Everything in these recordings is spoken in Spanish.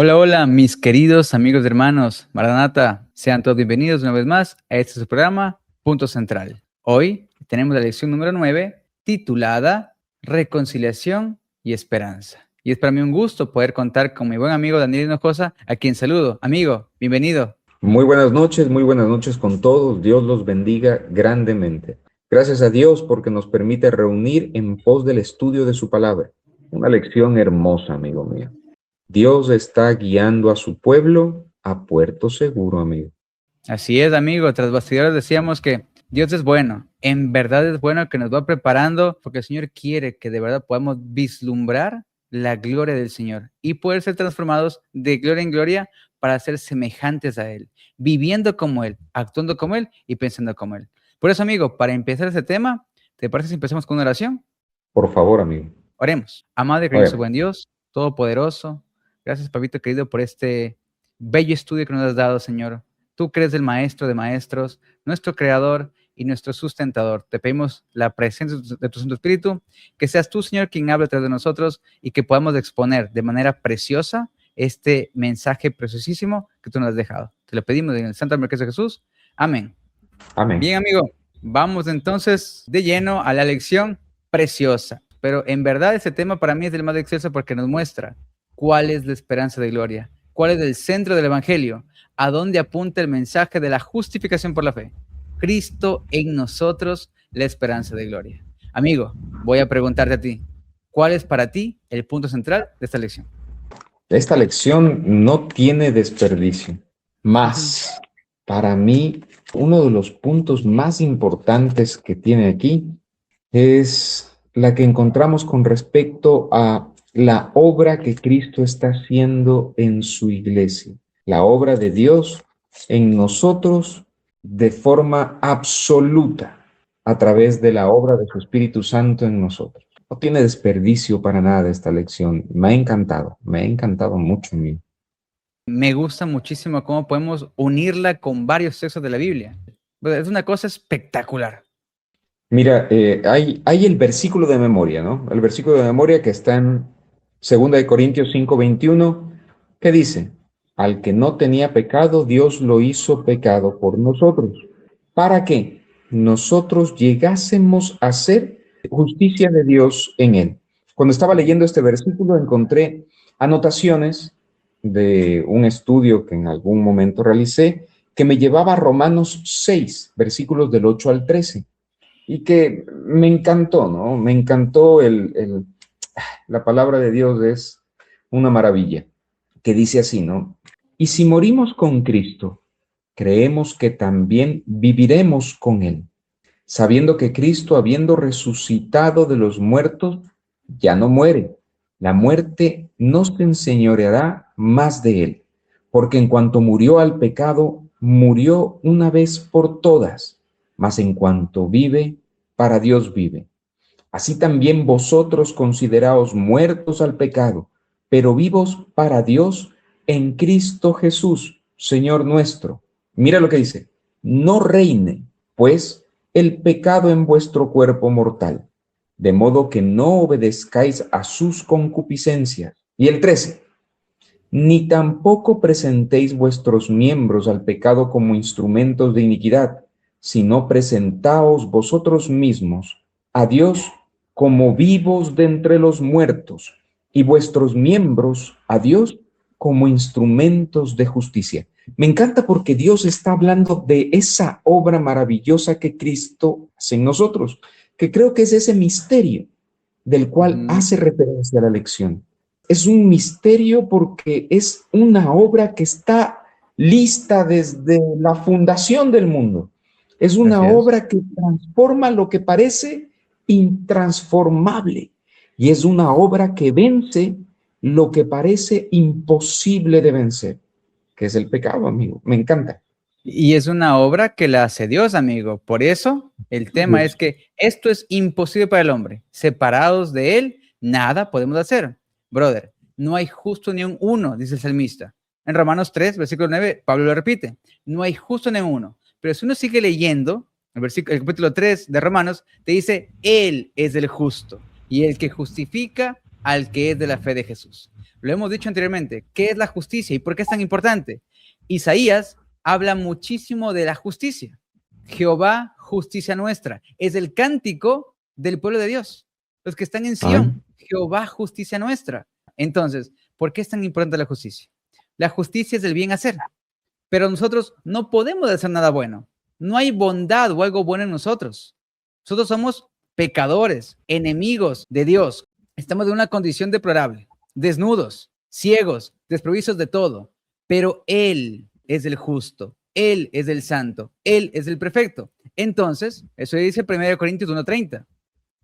Hola, hola, mis queridos amigos y hermanos, Maranata, sean todos bienvenidos una vez más a este su programa, Punto Central. Hoy tenemos la lección número 9, titulada Reconciliación y Esperanza. Y es para mí un gusto poder contar con mi buen amigo Daniel Hinojosa, a quien saludo. Amigo, bienvenido. Muy buenas noches con todos. Dios los bendiga grandemente. Gracias a Dios porque nos permite reunir en pos del estudio de su palabra. Una lección hermosa, amigo mío. Dios está guiando a su pueblo a puerto seguro, amigo. Así es, amigo. Tras bastidores decíamos que Dios es bueno. En verdad es bueno que nos va preparando porque el Señor quiere que de verdad podamos vislumbrar la gloria del Señor y poder ser transformados de gloria en gloria para ser semejantes a Él, viviendo como Él, actuando como Él y pensando como Él. Por eso, amigo, para empezar este tema, ¿te parece si empezamos con una oración? Por favor, amigo. Oremos. Amado y glorioso Oremos. buen Dios, todopoderoso, gracias, papito querido, por este bello estudio que nos has dado, Señor. Tú que eres el maestro de maestros, nuestro creador y nuestro sustentador. Te pedimos la presencia de tu Santo Espíritu, que seas tú, Señor, quien hable a través de nosotros y que podamos exponer de manera preciosa este mensaje preciosísimo que tú nos has dejado. Te lo pedimos en el santo nombre de Jesús. Amén. Amén. Bien, amigo, vamos entonces de lleno a la lección preciosa. Pero en verdad ese tema para mí es el más excelso porque nos muestra cuál es la esperanza de gloria, cuál es el centro del Evangelio, a dónde apunta el mensaje de la justificación por la fe. Cristo en nosotros, la esperanza de gloria. Amigo, voy a preguntarte a ti, ¿cuál es para ti el punto central de esta lección? Esta lección no tiene desperdicio. Más, para mí, uno de los puntos más importantes que tiene aquí es la que encontramos con respecto a la obra que Cristo está haciendo en su iglesia, la obra de Dios en nosotros de forma absoluta a través de la obra de su Espíritu Santo en nosotros. No tiene desperdicio para nada esta lección. Me ha encantado mucho. Me gusta muchísimo cómo podemos unirla con varios textos de la Biblia. Es una cosa espectacular. Mira, hay el versículo de memoria, ¿no? El versículo de memoria que está en 2 Corintios 5:21, que dice, al que no tenía pecado, Dios lo hizo pecado por nosotros, para que nosotros llegásemos a ser justicia de Dios en él. Cuando estaba leyendo este versículo, encontré anotaciones de un estudio que en algún momento realicé, que me llevaba a Romanos 6, versículos del 8 al 13 y que me encantó, ¿no? Me encantó la palabra de Dios es una maravilla, que dice así, ¿no? Y si morimos con Cristo, creemos que también viviremos con Él, sabiendo que Cristo, habiendo resucitado de los muertos, ya no muere. La muerte no se enseñoreará más de Él, porque en cuanto murió al pecado, murió una vez por todas, mas en cuanto vive, para Dios vive. Así también vosotros consideraos muertos al pecado, pero vivos para Dios en Cristo Jesús, Señor nuestro. Mira lo que dice, no reine, pues, el pecado en vuestro cuerpo mortal, de modo que no obedezcáis a sus concupiscencias. Y el 13, ni tampoco presentéis vuestros miembros al pecado como instrumentos de iniquidad, sino presentaos vosotros mismos a Dios como vivos de entre los muertos, y vuestros miembros a Dios como instrumentos de justicia. Me encanta porque Dios está hablando de esa obra maravillosa que Cristo hace en nosotros, que creo que es ese misterio del cual hace referencia a la lección. Es un misterio porque es una obra que está lista desde la fundación del mundo. Es una Así es. obra que transforma lo que parece intransformable y es una obra que vence lo que parece imposible de vencer, que es el pecado, amigo. Me encanta. Y es una obra que la hace Dios, amigo. Por eso el tema es Dios. que esto es imposible para el hombre. Separados de él, nada podemos hacer. Brother, no hay justo ni un uno, dice el salmista. En Romanos 3, versículo 9, Pablo lo repite. No hay justo ni un uno. Pero si uno sigue leyendo, el capítulo 3 de Romanos, te dice, Él es el justo y el que justifica al que es de la fe de Jesús. Lo hemos dicho anteriormente. ¿Qué es la justicia y por qué es tan importante? Isaías habla muchísimo de la justicia. Jehová, justicia nuestra. Es el cántico del pueblo de Dios. Los que están en Sión, Jehová, justicia nuestra. Entonces, ¿por qué es tan importante la justicia? La justicia es el bien hacer, pero nosotros no podemos hacer nada bueno. No hay bondad o algo bueno en nosotros. Nosotros somos pecadores, enemigos de Dios. Estamos en una condición deplorable, desnudos, ciegos, desprovistos de todo, pero Él es el justo, Él es el santo, Él es el perfecto. Entonces, eso dice 1 Corintios 1:30,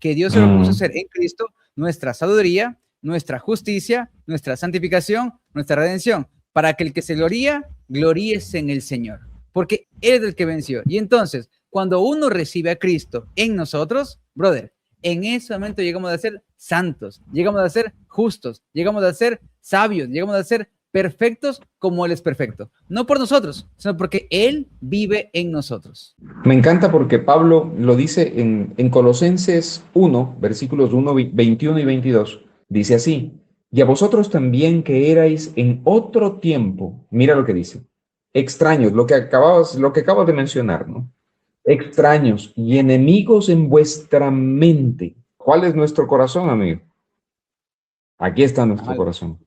que Dios se lo puso a hacer en Cristo nuestra sabiduría, nuestra justicia, nuestra santificación, nuestra redención, para que el que se gloríese en el Señor, porque Él es el que venció. Y entonces, cuando uno recibe a Cristo en nosotros, brother, en ese momento llegamos a ser santos, llegamos a ser justos, llegamos a ser sabios, llegamos a ser perfectos como Él es perfecto. No por nosotros, sino porque Él vive en nosotros. Me encanta porque Pablo lo dice en Colosenses 1, versículos 1, 21 y 22. Dice así: y a vosotros también que erais en otro tiempo, mira lo que dice, extraños, lo que acabas de mencionar, ¿no? Extraños y enemigos en vuestra mente. ¿Cuál es nuestro corazón, amigo? Aquí está nuestro corazón.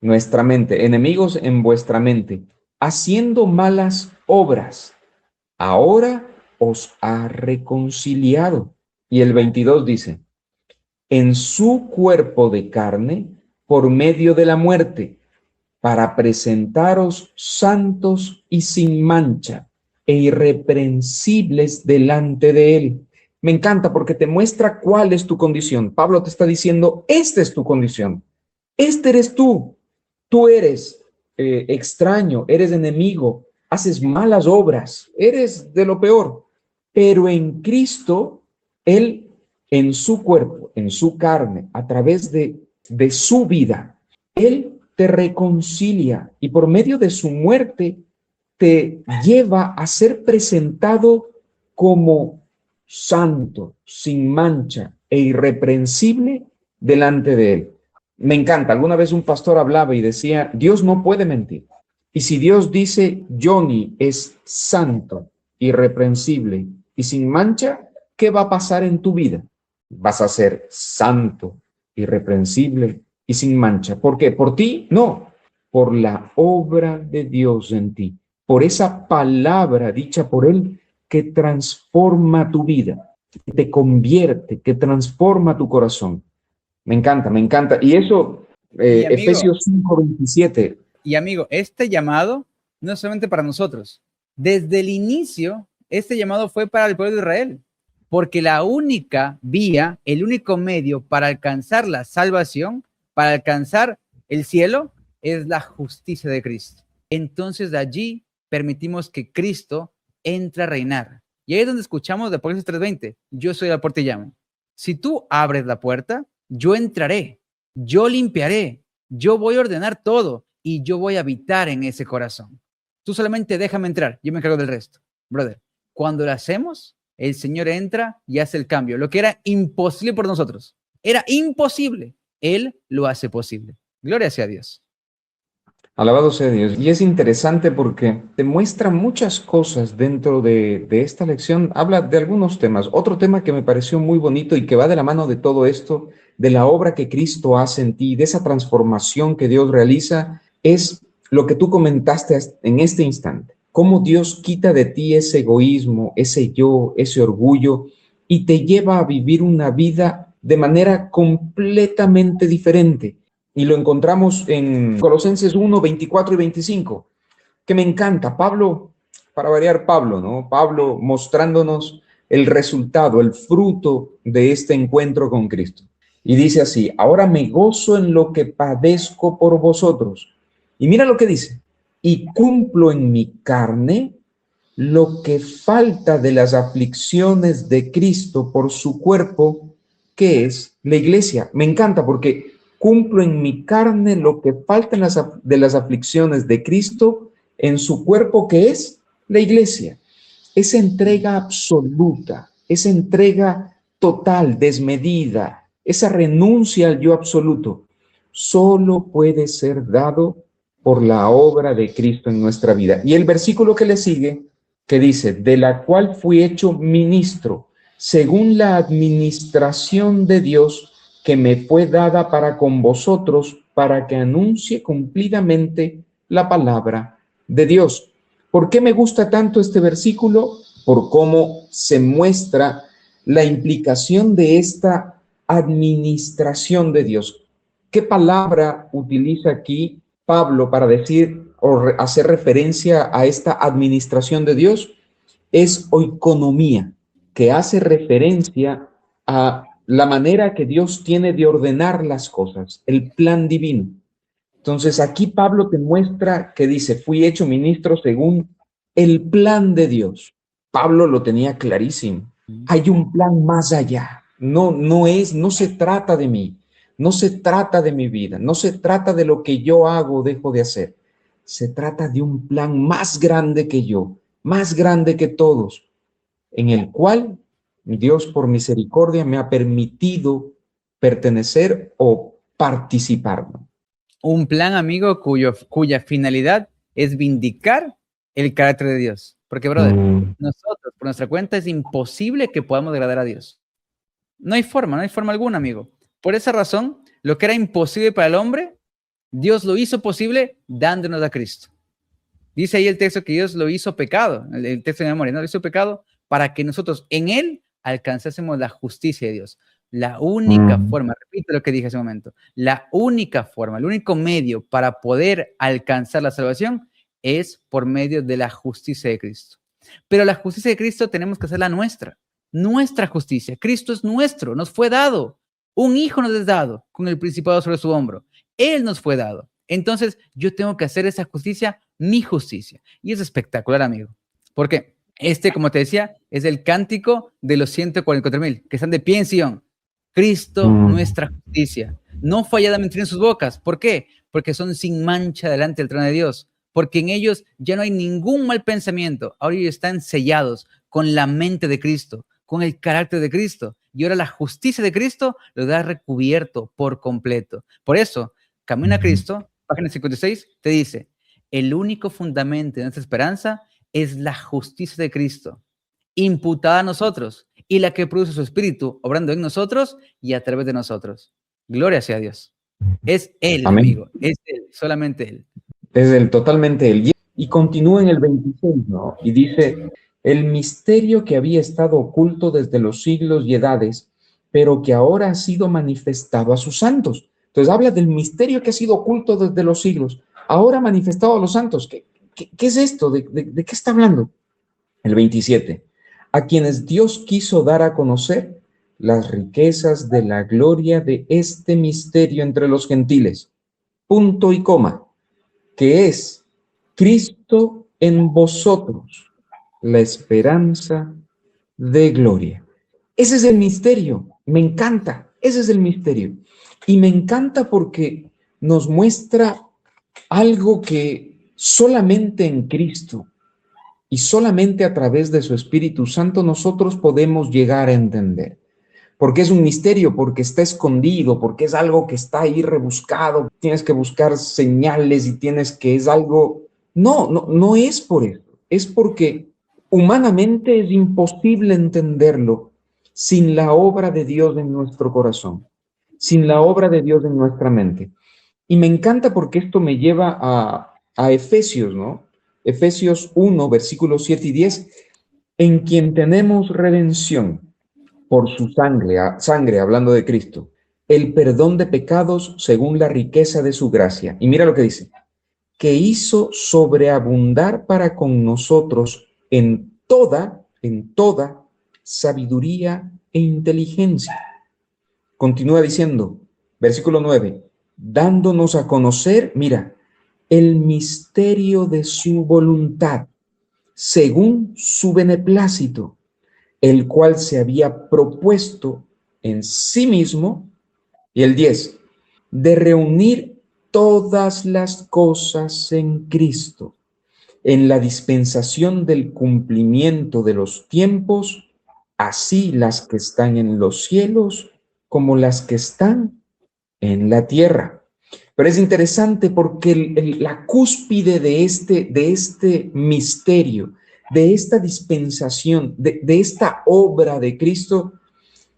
Nuestra mente, enemigos en vuestra mente, haciendo malas obras. Ahora os ha reconciliado. Y el 22 dice, en su cuerpo de carne, por medio de la muerte, para presentaros santos y sin mancha e irreprensibles delante de Él. Me encanta porque te muestra cuál es tu condición. Pablo te está diciendo, esta es tu condición. Este eres tú. Tú eres extraño, eres enemigo, haces malas obras, eres de lo peor. Pero en Cristo, Él en su cuerpo, en su carne, a través de su vida, Él te reconcilia y por medio de su muerte te lleva a ser presentado como santo, sin mancha e irreprensible delante de Él. Me encanta. Alguna vez un pastor hablaba y decía, Dios no puede mentir. Y si Dios dice, Johnny es santo, irreprensible y sin mancha, ¿qué va a pasar en tu vida? Vas a ser santo, irreprensible y sin mancha. ¿Por qué? ¿Por ti? No. Por la obra de Dios en ti. Por esa palabra dicha por Él que transforma tu vida, que te convierte, que transforma tu corazón. Me encanta, me encanta. Y eso, Efesios 5:27. Y amigo, este llamado no es solamente para nosotros. Desde el inicio, este llamado fue para el pueblo de Israel, porque la única vía, el único medio para alcanzar la salvación, para alcanzar el cielo, es la justicia de Cristo. Entonces de allí permitimos que Cristo entre a reinar. Y ahí es donde escuchamos de Apocalipsis 3:20, yo soy la puerta y llamo. Si tú abres la puerta, yo entraré, yo limpiaré, yo voy a ordenar todo y yo voy a habitar en ese corazón. Tú solamente déjame entrar, yo me encargo del resto. Brother, cuando lo hacemos, el Señor entra y hace el cambio. Lo que era imposible por nosotros, era imposible, Él lo hace posible. Gloria sea a Dios. Alabado sea Dios. Y es interesante porque te muestra muchas cosas dentro de esta lección. Habla de algunos temas. Otro tema que me pareció muy bonito y que va de la mano de todo esto, de la obra que Cristo hace en ti, de esa transformación que Dios realiza, es lo que tú comentaste en este instante. Cómo Dios quita de ti ese egoísmo, ese yo, ese orgullo y te lleva a vivir una vida de manera completamente diferente. Y lo encontramos en Colosenses 1, 24 y 25, que me encanta. Pablo, para variar Pablo, ¿no? Pablo mostrándonos el resultado, el fruto de este encuentro con Cristo. Y dice así, ahora me gozo en lo que padezco por vosotros. Y mira lo que dice, y cumplo en mi carne lo que falta de las aflicciones de Cristo por su cuerpo, que es la iglesia. Me encanta porque cumplo en mi carne lo que falta de las aflicciones de Cristo en su cuerpo, que es la iglesia. Esa entrega absoluta, esa entrega total, desmedida, esa renuncia al yo absoluto, solo puede ser dado por la obra de Cristo en nuestra vida. Y el versículo que le sigue, que dice, de la cual fui hecho ministro, según la administración de Dios que me fue dada para con vosotros, para que anuncie cumplidamente la palabra de Dios. ¿Por qué me gusta tanto este versículo? Por cómo se muestra la implicación de esta administración de Dios. ¿Qué palabra utiliza aquí Pablo para decir o hacer referencia a esta administración de Dios? Es oikonomía, que hace referencia a la manera que Dios tiene de ordenar las cosas, el plan divino. Entonces aquí Pablo te muestra que dice, fui hecho ministro según el plan de Dios. Pablo lo tenía clarísimo. Hay un plan más allá. No se trata de mí, no se trata de mi vida, no se trata de lo que yo hago o dejo de hacer. Se trata de un plan más grande que yo, más grande que todos, en el cual Dios por misericordia me ha permitido pertenecer o participar. Un plan, amigo, cuya finalidad es vindicar el carácter de Dios. Porque, brother, nosotros, por nuestra cuenta, es imposible que podamos agradar a Dios. No hay forma alguna, amigo. Por esa razón, lo que era imposible para el hombre, Dios lo hizo posible dándonos a Cristo. Dice ahí el texto que Dios lo hizo pecado, el texto de memoria, ¿no? Lo hizo pecado para que nosotros en él alcanzásemos la justicia de Dios. La única forma, repito lo que dije hace un momento, la única forma, el único medio para poder alcanzar la salvación es por medio de la justicia de Cristo. Pero la justicia de Cristo tenemos que hacerla nuestra justicia. Cristo es nuestro, nos fue dado. Un hijo nos es dado con el principado sobre su hombro. Él nos fue dado. Entonces yo tengo que hacer esa justicia, mi justicia. Y es espectacular, amigo. ¿Por qué? Como te decía, es el cántico de los 144,000 que están de pie en Sion. Cristo, nuestra justicia. No fallada mentira en sus bocas. ¿Por qué? Porque son sin mancha delante del trono de Dios. Porque en ellos ya no hay ningún mal pensamiento. Ahora ellos están sellados con la mente de Cristo, con el carácter de Cristo. Y ahora la justicia de Cristo lo da recubierto por completo. Por eso, Camino a Cristo, página 56, te dice, el único fundamento de nuestra esperanza es la justicia de Cristo, imputada a nosotros, y la que produce su Espíritu, obrando en nosotros y a través de nosotros. Gloria sea a Dios. Es Él, Amén. amigo, es Él, solamente Él. Es Él, totalmente Él. Y continúa en el 26, ¿no? Y dice, el misterio que había estado oculto desde los siglos y edades, pero que ahora ha sido manifestado a sus santos. Entonces habla del misterio que ha sido oculto desde los siglos, ahora manifestado a los santos. ¿Qué es esto? ¿De qué está hablando? El 27, a quienes Dios quiso dar a conocer las riquezas de la gloria de este misterio entre los gentiles. Punto y coma, que es Cristo en vosotros, la esperanza de gloria. Ese es el misterio, me encanta, ese es el misterio. Y me encanta porque nos muestra algo que solamente en Cristo y solamente a través de su Espíritu Santo nosotros podemos llegar a entender. Porque es un misterio, porque está escondido, porque es algo que está ahí rebuscado, tienes que buscar señales y es algo... No es por eso, es porque humanamente es imposible entenderlo sin la obra de Dios en nuestro corazón, sin la obra de Dios en nuestra mente. Y me encanta porque esto me lleva a Efesios, ¿no? Efesios 1, versículos 7 y 10, en quien tenemos redención por su sangre, hablando de Cristo, el perdón de pecados según la riqueza de su gracia. Y mira lo que dice, que hizo sobreabundar para con nosotros en toda sabiduría e inteligencia. Continúa diciendo, versículo 9, dándonos a conocer, mira, el misterio de su voluntad, según su beneplácito, el cual se había propuesto en sí mismo, y el 10, de reunir todas las cosas en Cristo, en la dispensación del cumplimiento de los tiempos, así las que están en los cielos como las que están en la tierra. Pero es interesante porque la cúspide de este misterio, de esta dispensación, de esta obra de Cristo,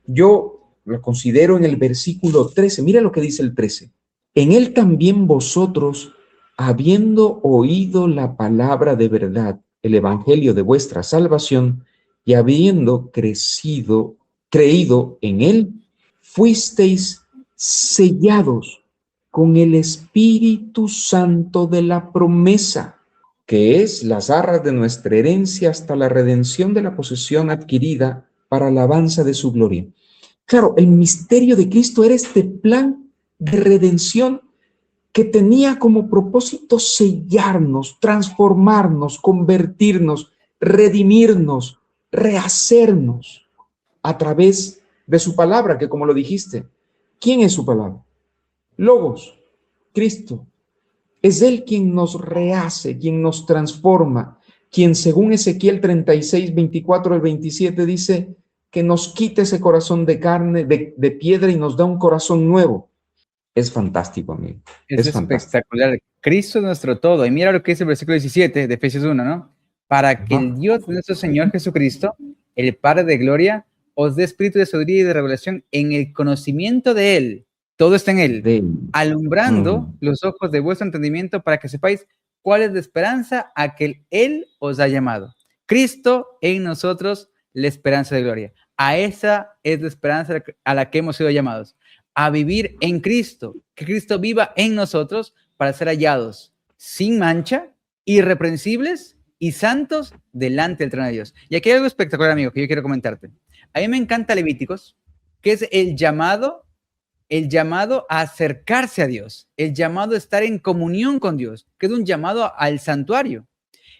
yo lo considero en el versículo 13. Mira lo que dice el 13. En él también vosotros, habiendo oído la palabra de verdad, el evangelio de vuestra salvación, y habiendo creído en él, fuisteis sellados con el Espíritu Santo de la promesa, que es las arras de nuestra herencia hasta la redención de la posesión adquirida para alabanza de su gloria. Claro, el misterio de Cristo era este plan de redención que tenía como propósito sellarnos, transformarnos, convertirnos, redimirnos, rehacernos a través de su palabra, que como lo dijiste, ¿quién es su palabra? Logos, Cristo. Es Él quien nos rehace, quien nos transforma, quien según Ezequiel 36, 24 al 27 dice que nos quite ese corazón de carne, de piedra y nos da un corazón nuevo. Es fantástico, amigo. Es espectacular. Cristo es nuestro todo. Y mira lo que dice el versículo 17 de Efesios 1, ¿no? Para que el Dios de nuestro Señor Jesucristo, el Padre de gloria, os dé espíritu de sabiduría y de revelación en el conocimiento de Él. Todo está en Él, alumbrando los ojos de vuestro entendimiento para que sepáis cuál es la esperanza a que Él os ha llamado. Cristo en nosotros, la esperanza de gloria. A esa es la esperanza a la que hemos sido llamados. A vivir en Cristo, que Cristo viva en nosotros para ser hallados sin mancha, irreprensibles y santos delante del trono de Dios. Y aquí hay algo espectacular, amigo, que yo quiero comentarte. A mí me encanta Levíticos, que es el llamado a acercarse a Dios, el llamado a estar en comunión con Dios, que es un llamado al santuario.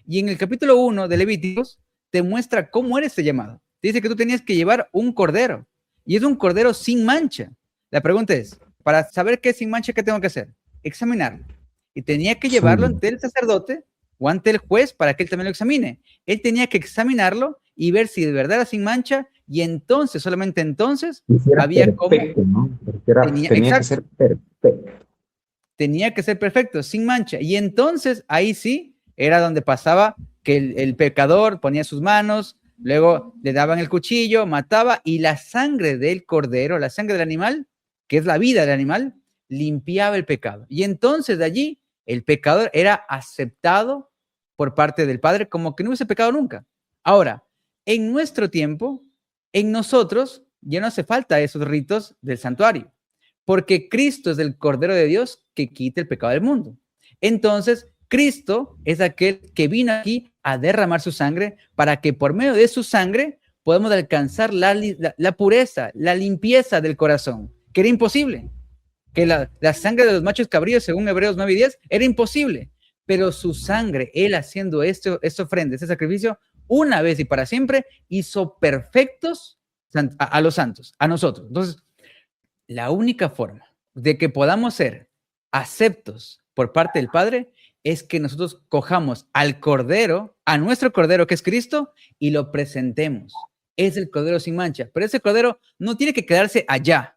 Y en el capítulo 1 de Levíticos te muestra cómo era este llamado. Te dice que tú tenías que llevar un cordero, y es un cordero sin mancha. La pregunta es, para saber qué es sin mancha, ¿qué tengo que hacer? Examinarlo. Y tenía que llevarlo ante el sacerdote o ante el juez para que él también lo examine. Él tenía que examinarlo y ver si de verdad era sin mancha, y entonces, solamente entonces, había perfecto, como... ¿no? Tenía que ser perfecto. Tenía que ser perfecto, sin mancha. Y entonces, ahí sí, era donde pasaba que el pecador ponía sus manos, luego le daban el cuchillo, mataba, y la sangre del cordero, la sangre del animal, que es la vida del animal, limpiaba el pecado. Y entonces de allí el pecador era aceptado por parte del Padre como que no hubiese pecado nunca. Ahora, en nuestro tiempo, en nosotros, ya no hace falta esos ritos del santuario, porque Cristo es el Cordero de Dios que quita el pecado del mundo. Entonces, Cristo es aquel que vino aquí a derramar su sangre para que por medio de su sangre podamos alcanzar la pureza, la limpieza del corazón, que era imposible. Que la sangre de los machos cabríos, según Hebreos 9 y 10, era imposible. Pero su sangre, él haciendo esta ofrenda, este sacrificio, una vez y para siempre, hizo perfectos a los santos, a nosotros. Entonces, la única forma de que podamos ser aceptos por parte del Padre es que nosotros cojamos al Cordero, a nuestro Cordero que es Cristo, y lo presentemos. Es el Cordero sin mancha, pero ese Cordero no tiene que quedarse allá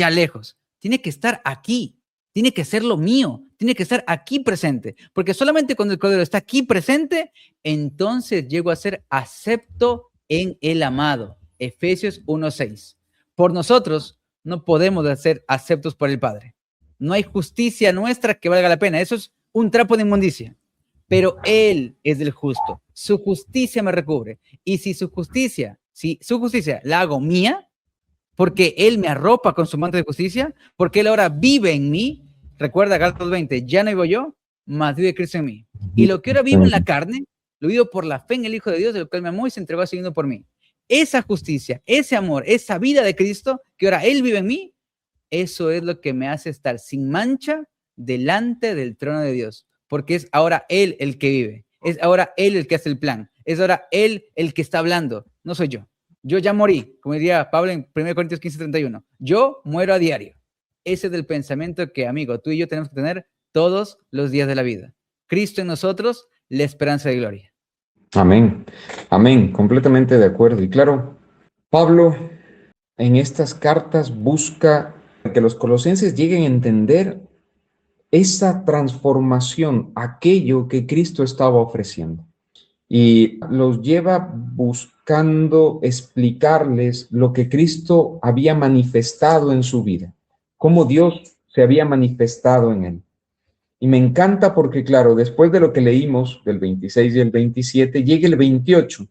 lejos. Tiene que estar aquí, tiene que ser lo mío, tiene que estar aquí presente, porque solamente cuando el Cordero está aquí presente, entonces llego a ser acepto en el amado. Efesios 1:6. Por nosotros no podemos ser aceptos por el Padre. No hay justicia nuestra que valga la pena. Eso es un trapo de inmundicia. Pero Él es el justo. Su justicia me recubre. Y si su justicia la hago mía, porque Él me arropa con su manto de justicia, porque Él ahora vive en mí. Recuerda Gálatas 20, ya no vivo yo, mas vive Cristo en mí. Y lo que ahora vivo en la carne, lo vivo por la fe en el Hijo de Dios, el cual me amó y se entregó siguiendo por mí. Esa justicia, ese amor, esa vida de Cristo, que ahora Él vive en mí, eso es lo que me hace estar sin mancha delante del trono de Dios, porque es ahora Él el que vive, es ahora Él el que hace el plan, es ahora Él el que está hablando, no soy yo. Yo ya morí, como diría Pablo en 1 Corintios 15:31. Yo muero a diario. Ese es el pensamiento que, amigo, tú y yo tenemos que tener todos los días de la vida. Cristo en nosotros, la esperanza de gloria. Amén. Amén. Completamente de acuerdo. Y claro, Pablo en estas cartas busca que los colosenses lleguen a entender esa transformación, aquello que Cristo estaba ofreciendo. Y los lleva buscando explicarles lo que Cristo había manifestado en su vida, cómo Dios se había manifestado en él. Y me encanta porque, claro, después de lo que leímos del 26 y el 27, llega el 28.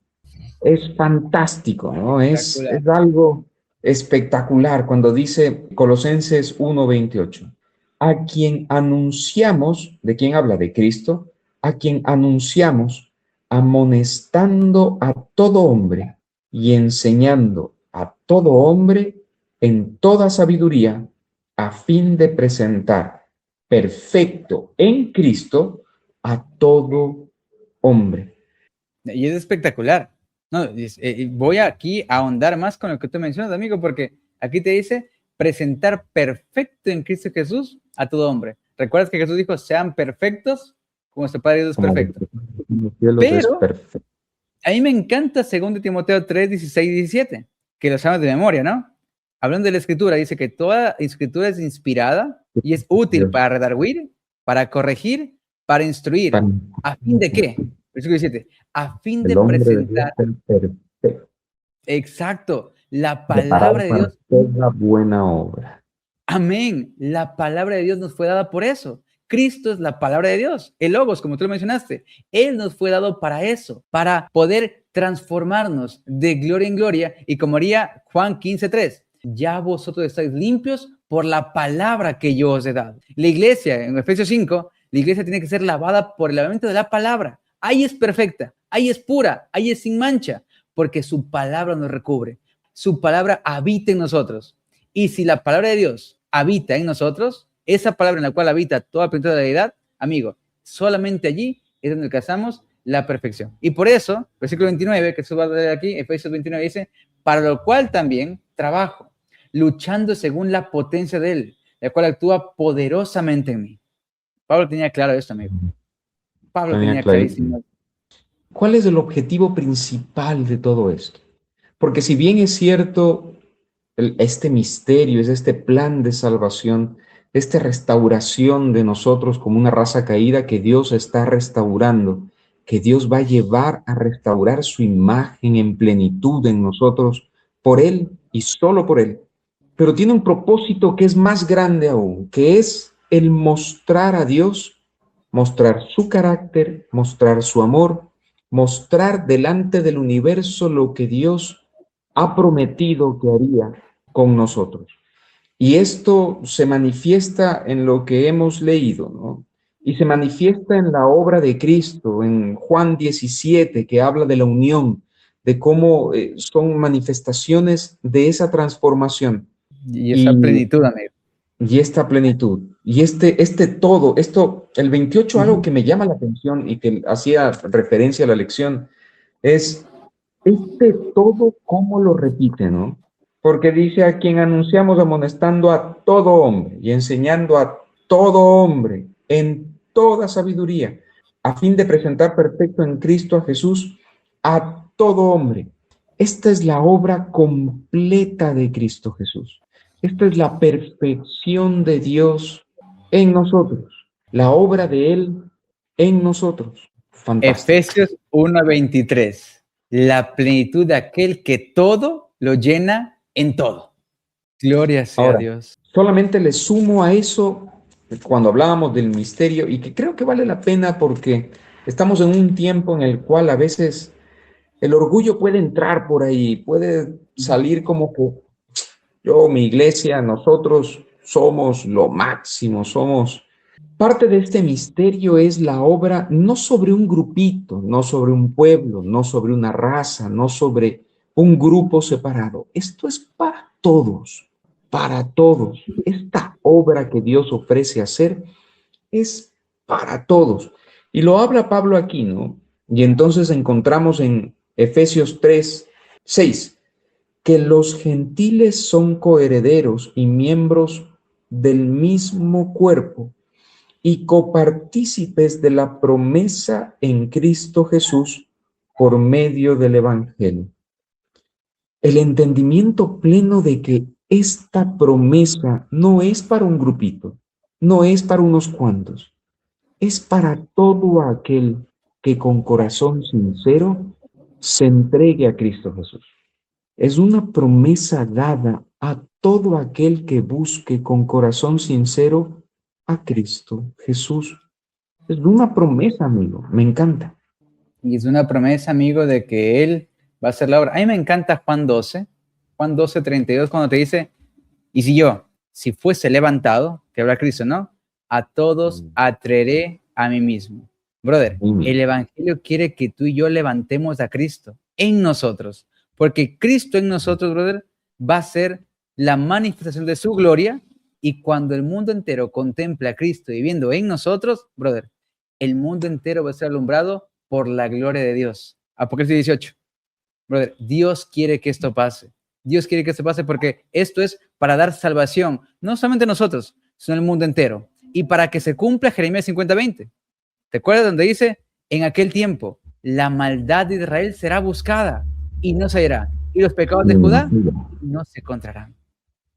Es fantástico, ¿no? Es algo espectacular cuando dice Colosenses 1:28. A quien anunciamos, ¿de quién habla? De Cristo, a quien anunciamos, amonestando a todo hombre y enseñando a todo hombre en toda sabiduría, a fin de presentar perfecto en Cristo a todo hombre. Y es espectacular. No, voy aquí a ahondar más con lo que tú mencionas, amigo, porque aquí te dice presentar perfecto en Cristo Jesús a todo hombre. ¿Recuerdas que Jesús dijo, sean perfectos como su Padre Dios es perfecto? Pero a mí me encanta 2 Timoteo 3, 16 y 17, que lo sabemos de memoria, ¿no? Hablando de la Escritura, dice que toda Escritura es inspirada y es útil para redarguir, para corregir, para instruir. ¿A fin de qué? Versículo 17. A fin de presentar. Exacto. La palabra de Dios. Toda buena obra. Amén. La palabra de Dios nos fue dada por eso. Cristo es la palabra de Dios, el Logos, como tú lo mencionaste. Él nos fue dado para eso, para poder transformarnos de gloria en gloria. Y como haría Juan 15:3, ya vosotros estáis limpios por la palabra que yo os he dado. La iglesia, en Efesios 5, la iglesia tiene que ser lavada por el lavamiento de la palabra. Ahí es perfecta, ahí es pura, ahí es sin mancha, porque su palabra nos recubre. Su palabra habita en nosotros. Y si la palabra de Dios habita en nosotros, esa palabra en la cual habita toda la plenitud de la deidad, amigo, solamente allí es donde alcanzamos la perfección. Y por eso, versículo 29, que se va a leer aquí, Efesios 29 dice, para lo cual también trabajo, luchando según la potencia de Él, la cual actúa poderosamente en mí. Pablo tenía claro esto, amigo. Pablo tenía clarísimo. ¿Cuál es el objetivo principal de todo esto? Porque si bien es cierto, este misterio, es este plan de salvación, esta restauración de nosotros como una raza caída que Dios está restaurando, que Dios va a llevar a restaurar su imagen en plenitud en nosotros, por Él y solo por Él. Pero tiene un propósito que es más grande aún, que es el mostrar a Dios, mostrar su carácter, mostrar su amor, mostrar delante del universo lo que Dios ha prometido que haría con nosotros. Y esto se manifiesta en lo que hemos leído, ¿no? Y se manifiesta en la obra de Cristo, en Juan 17, que habla de la unión, de cómo son manifestaciones de esa transformación. Y esa plenitud, amigo. Y esta plenitud. Y este todo, esto, el 28, algo que me llama la atención y que hacía referencia a la lección, es este todo, cómo lo repite, ¿no? Porque dice a quien anunciamos amonestando a todo hombre y enseñando a todo hombre en toda sabiduría, a fin de presentar perfecto en Cristo a Jesús a todo hombre. Esta es la obra completa de Cristo Jesús. Esta es la perfección de Dios en nosotros, la obra de Él en nosotros. Fantástico. Efesios 1:23. La plenitud de aquel que todo lo llena en todo. Gloria sea Ahora, Dios. solamente le sumo a eso cuando hablábamos del misterio y que creo que vale la pena porque estamos en un tiempo en el cual a veces el orgullo puede entrar por ahí, puede salir como que yo, mi iglesia, nosotros somos lo máximo, somos... Parte de este misterio es la obra no sobre un grupito, no sobre un pueblo, no sobre una raza, no sobre un grupo separado. Esto es para todos, para todos. Esta obra que Dios ofrece hacer es para todos. Y lo habla Pablo aquí, ¿no? Y entonces encontramos en Efesios 3:6 que los gentiles son coherederos y miembros del mismo cuerpo y copartícipes de la promesa en Cristo Jesús por medio del Evangelio. el entendimiento pleno de que esta promesa no es para un grupito, no es para unos cuantos, es para todo aquel que con corazón sincero se entregue a Cristo Jesús. Es una promesa dada a todo aquel que busque con corazón sincero a Cristo Jesús. Es una promesa, amigo. Me encanta. Y es una promesa, amigo, de que Él va a hacer la obra. A mí me encanta Juan 12, 32, cuando te dice, y si fuese levantado, que habla Cristo, ¿no? A todos atraeré a mí mismo. Brother, el Evangelio quiere que tú y yo levantemos a Cristo en nosotros, porque Cristo en nosotros, brother, va a ser la manifestación de su gloria, y cuando el mundo entero contempla a Cristo viviendo en nosotros, brother, el mundo entero va a ser alumbrado por la gloria de Dios. Apocalipsis 18. Brother, Dios quiere que esto pase. Dios quiere que esto pase porque esto es para dar salvación, no solamente a nosotros, sino al mundo entero. Y para que se cumpla Jeremías 50:20. ¿Te acuerdas donde dice? En aquel tiempo, la maldad de Israel será buscada y no se hallará. Y los pecados de Judá no se encontrarán.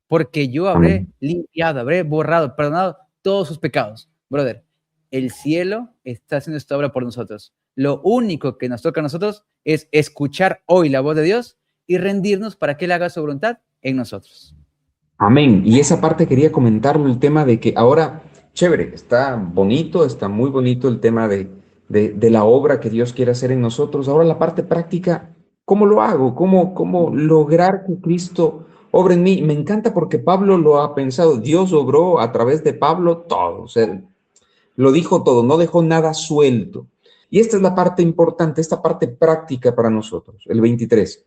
Porque yo habré limpiado, habré borrado, perdonado todos sus pecados. Brother, el cielo está haciendo esta obra por nosotros. Lo único que nos toca a nosotros es escuchar hoy la voz de Dios y rendirnos para que Él haga su voluntad en nosotros. Amén. Y esa parte quería comentarlo, el tema de que ahora, chévere, está bonito, está muy bonito el tema de la obra que Dios quiere hacer en nosotros. Ahora la parte práctica, ¿cómo lo hago? ¿Cómo lograr que Cristo obre en mí? Me encanta porque Pablo lo ha pensado. Dios obró a través de Pablo todo. O sea, lo dijo todo, no dejó nada suelto. Y esta es la parte importante, esta parte práctica para nosotros, el 23.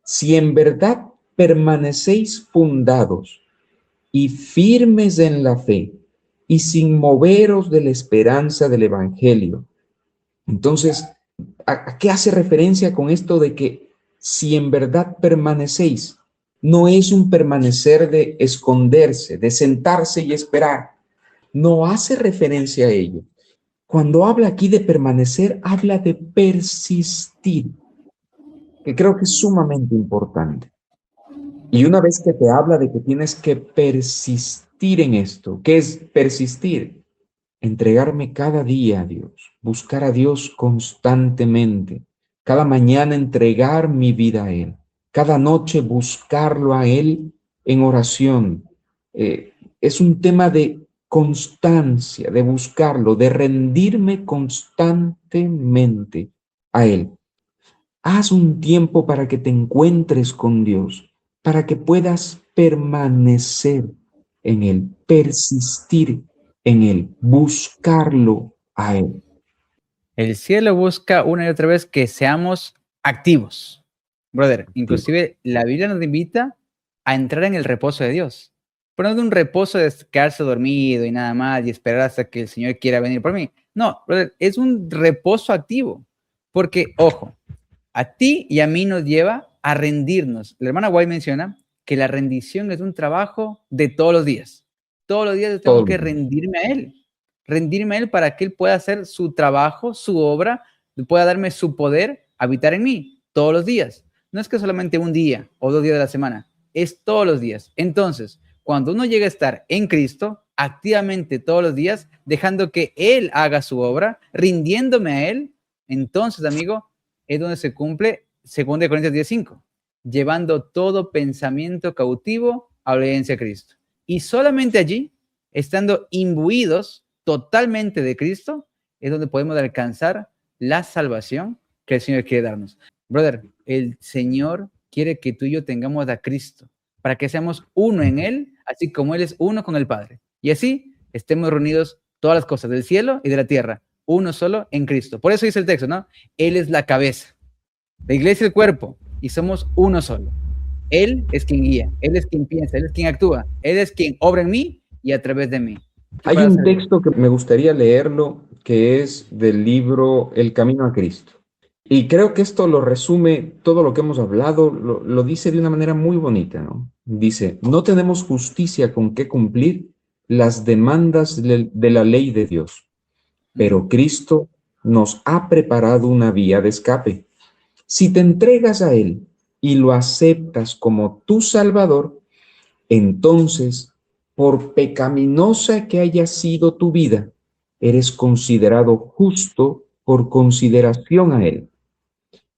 Si en verdad permanecéis fundados y firmes en la fe y sin moveros de la esperanza del Evangelio. Entonces, ¿a qué hace referencia con esto de que si en verdad permanecéis? No es un permanecer de esconderse, de sentarse y esperar. No hace referencia a ello. Cuando habla aquí de permanecer, habla de persistir, que creo que es sumamente importante. Y una vez que te habla de que tienes que persistir en esto, ¿qué es persistir? Entregarme cada día a Dios, buscar a Dios constantemente, cada mañana entregar mi vida a Él, cada noche buscarlo a Él en oración. Es un tema de constancia, de buscarlo, de rendirme constantemente a Él. Haz un tiempo para que te encuentres con Dios, para que puedas permanecer en Él, persistir en Él, buscarlo a Él. El cielo busca una y otra vez que seamos activos. Brother, inclusive la Biblia nos invita a entrar en el reposo de Dios. Pero no de un reposo de quedarse dormido y nada más y esperar hasta que el Señor quiera venir por mí. No, brother, es un reposo activo. Porque, ojo, a ti y a mí nos lleva a rendirnos. La hermana White menciona que la rendición es un trabajo de todos los días. Todos los días yo tengo que rendirme a Él para que Él pueda hacer su trabajo, su obra, pueda darme su poder, habitar en mí todos los días. No es que solamente un día o 2 días de la semana, es todos los días. Entonces, cuando uno llega a estar en Cristo, activamente todos los días, dejando que Él haga su obra, rindiéndome a Él, entonces, amigo, es donde se cumple 2 Corintios 10:5, llevando todo pensamiento cautivo a obediencia a Cristo. Y solamente allí, estando imbuidos totalmente de Cristo, es donde podemos alcanzar la salvación que el Señor quiere darnos. Brother, el Señor quiere que tú y yo tengamos a Cristo, para que seamos uno en Él, así como Él es uno con el Padre. Y así estemos reunidos todas las cosas del cielo y de la tierra, uno solo en Cristo. Por eso dice el texto, ¿no? Él es la cabeza, la iglesia el cuerpo, y somos uno solo. Él es quien guía, Él es quien piensa, Él es quien actúa, Él es quien obra en mí y a través de mí. Hay un texto que me gustaría leerlo, que es del libro El Camino a Cristo. Y creo que esto lo resume todo lo que hemos hablado, lo dice de una manera muy bonita, ¿no? Dice, no tenemos justicia con que cumplir las demandas de la ley de Dios, pero Cristo nos ha preparado una vía de escape. Si te entregas a Él, y lo aceptas como tu Salvador, entonces, por pecaminosa que haya sido tu vida, eres considerado justo por consideración a Él.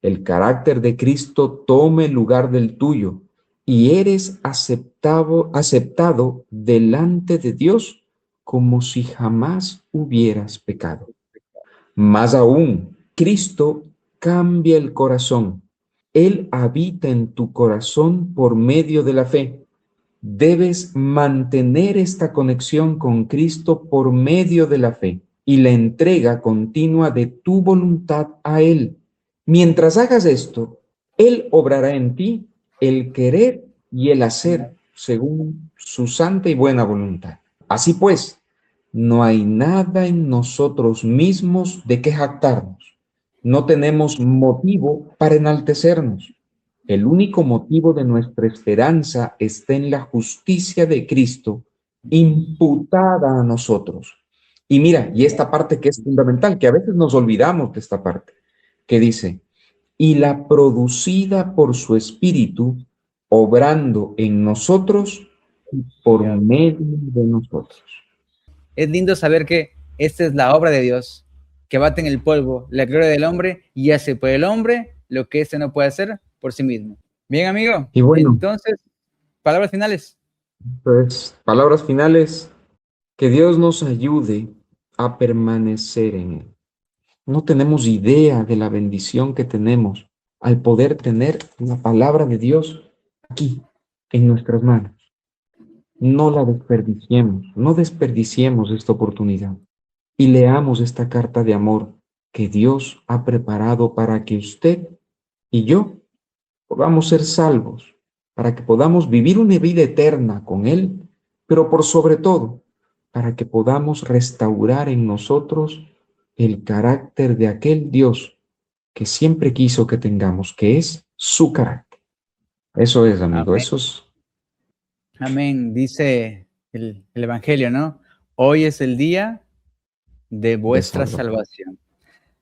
El carácter de Cristo toma el lugar del tuyo y eres aceptado delante de Dios como si jamás hubieras pecado. Más aún, Cristo cambia el corazón. Él habita en tu corazón por medio de la fe. Debes mantener esta conexión con Cristo por medio de la fe y la entrega continua de tu voluntad a Él. Mientras hagas esto, Él obrará en ti el querer y el hacer según su santa y buena voluntad. Así pues, no hay nada en nosotros mismos de que jactarnos. No tenemos motivo para enaltecernos. El único motivo de nuestra esperanza está en la justicia de Cristo imputada a nosotros. Y mira, y esta parte que es fundamental, que a veces nos olvidamos de esta parte, que dice, y la producida por su Espíritu, obrando en nosotros y por medio de nosotros. Es lindo saber que esta es la obra de Dios, que bate en el polvo la gloria del hombre y hace por el hombre lo que éste no puede hacer por sí mismo. Bien, amigo, Y bueno, entonces, palabras finales. pues palabras finales, que Dios nos ayude a permanecer en Él. No tenemos idea de la bendición que tenemos al poder tener la palabra de Dios aquí, en nuestras manos. No la desperdiciemos, no desperdiciemos esta oportunidad y leamos esta carta de amor que Dios ha preparado para que usted y yo podamos ser salvos, para que podamos vivir una vida eterna con Él, pero por sobre todo, para que podamos restaurar en nosotros el carácter de aquel Dios que siempre quiso que tengamos, que es su carácter. Eso es, amigo, Amén. eso es Amén. Dice el Evangelio, ¿no? Hoy es el día de de vuestra salvación. salvación.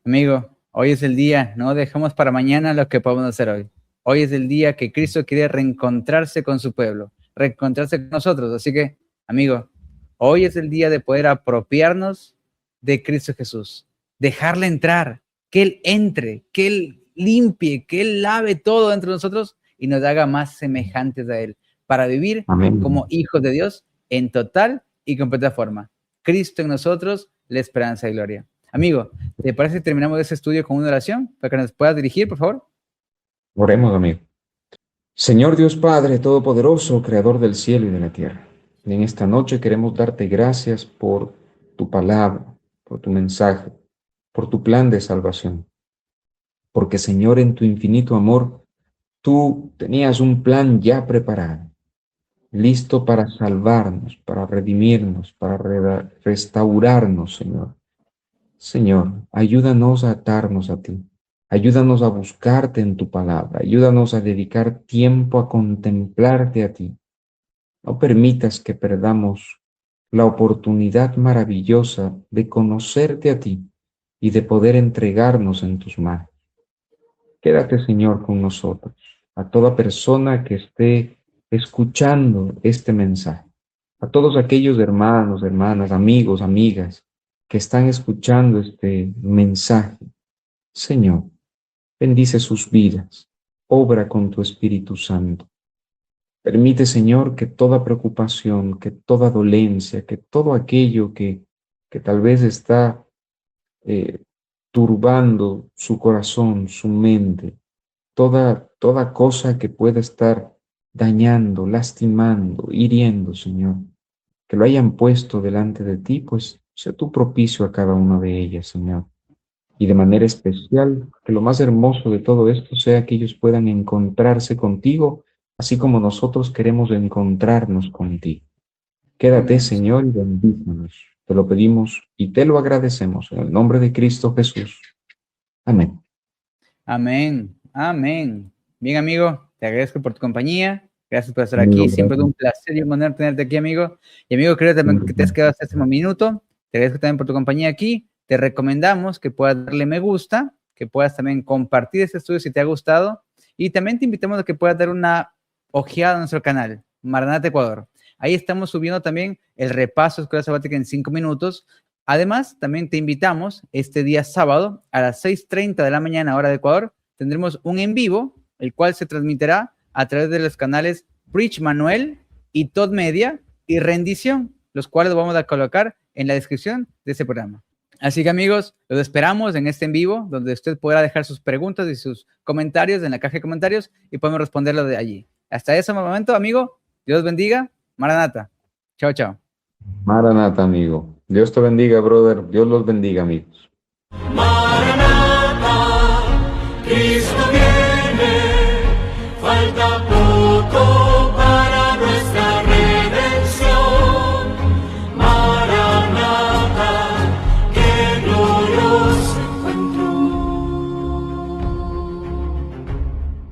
Amigo, hoy es el día, no dejamos para mañana lo que podemos hacer hoy. Hoy es el día que Cristo quiere reencontrarse con su pueblo, reencontrarse con nosotros. Así que, amigo, hoy es el día de poder apropiarnos de Cristo Jesús, dejarle entrar, que Él entre, que Él limpie, que Él lave todo entre nosotros y nos haga más semejantes a Él, para vivir como Amén. hijos de Dios en total y completa forma. Cristo en nosotros, la esperanza y gloria. Amigo, ¿te parece que terminamos ese estudio con una oración para que nos puedas dirigir, por favor? Oremos, amigo. Señor Dios Padre Todopoderoso, Creador del cielo y de la tierra, en esta noche queremos darte gracias por tu palabra, por tu mensaje, por tu plan de salvación. Porque, Señor, en tu infinito amor, tú tenías un plan ya preparado, listo para salvarnos, para redimirnos, para restaurarnos, Señor. Señor, ayúdanos a atarnos a ti. Ayúdanos a buscarte en tu palabra. Ayúdanos a dedicar tiempo a contemplarte a ti. No permitas que perdamos la oportunidad maravillosa de conocerte a ti y de poder entregarnos en tus manos. Quédate, Señor, con nosotros, a toda persona que esté escuchando este mensaje, a todos aquellos hermanos, hermanas, amigos, amigas que están escuchando este mensaje. Señor, bendice sus vidas, obra con tu Espíritu Santo. Permite, Señor, que toda preocupación, que toda dolencia, que todo aquello que tal vez está eh, turbando su corazón, su mente, toda cosa que pueda estar dañando, lastimando, hiriendo, Señor, que lo hayan puesto delante de ti, pues sea tú propicio a cada una de ellas, Señor. Y de manera especial, que lo más hermoso de todo esto sea que ellos puedan encontrarse contigo, así como nosotros queremos encontrarnos contigo. Quédate, Amén. Señor, y bendícenos. Te lo pedimos y te lo agradecemos en el nombre de Cristo Jesús. Amén. Amén. Amén. Bien, amigo, te agradezco por tu compañía. Gracias por estar Amigo, aquí. Siempre es gracias. un placer y un honor tenerte aquí, amigo. Y amigo, creo también que te has quedado hasta este minuto. Te agradezco también por tu compañía aquí. Te recomendamos que puedas darle me gusta, que puedas también compartir este estudio si te ha gustado Y también te invitamos a que puedas dar una ojeada a nuestro canal, Maranata Ecuador. Ahí estamos subiendo también el repaso de Escuela Sabática en 5 minutos. Además, también te invitamos este día sábado a las 6:30 de la mañana, hora de Ecuador. Tendremos un en vivo, el cual se transmitirá a través de los canales Preach Manuel y Todd Media y Rendición, los cuales vamos a colocar en la descripción de este programa. Así que amigos, los esperamos en este en vivo, donde usted podrá dejar sus preguntas y sus comentarios en la caja de comentarios y podemos responderlos de allí. Hasta ese momento, amigo, Dios bendiga. Maranata. Chao, chao. Maranata, amigo. Dios te bendiga, brother. Dios los bendiga, amigos. Maranata.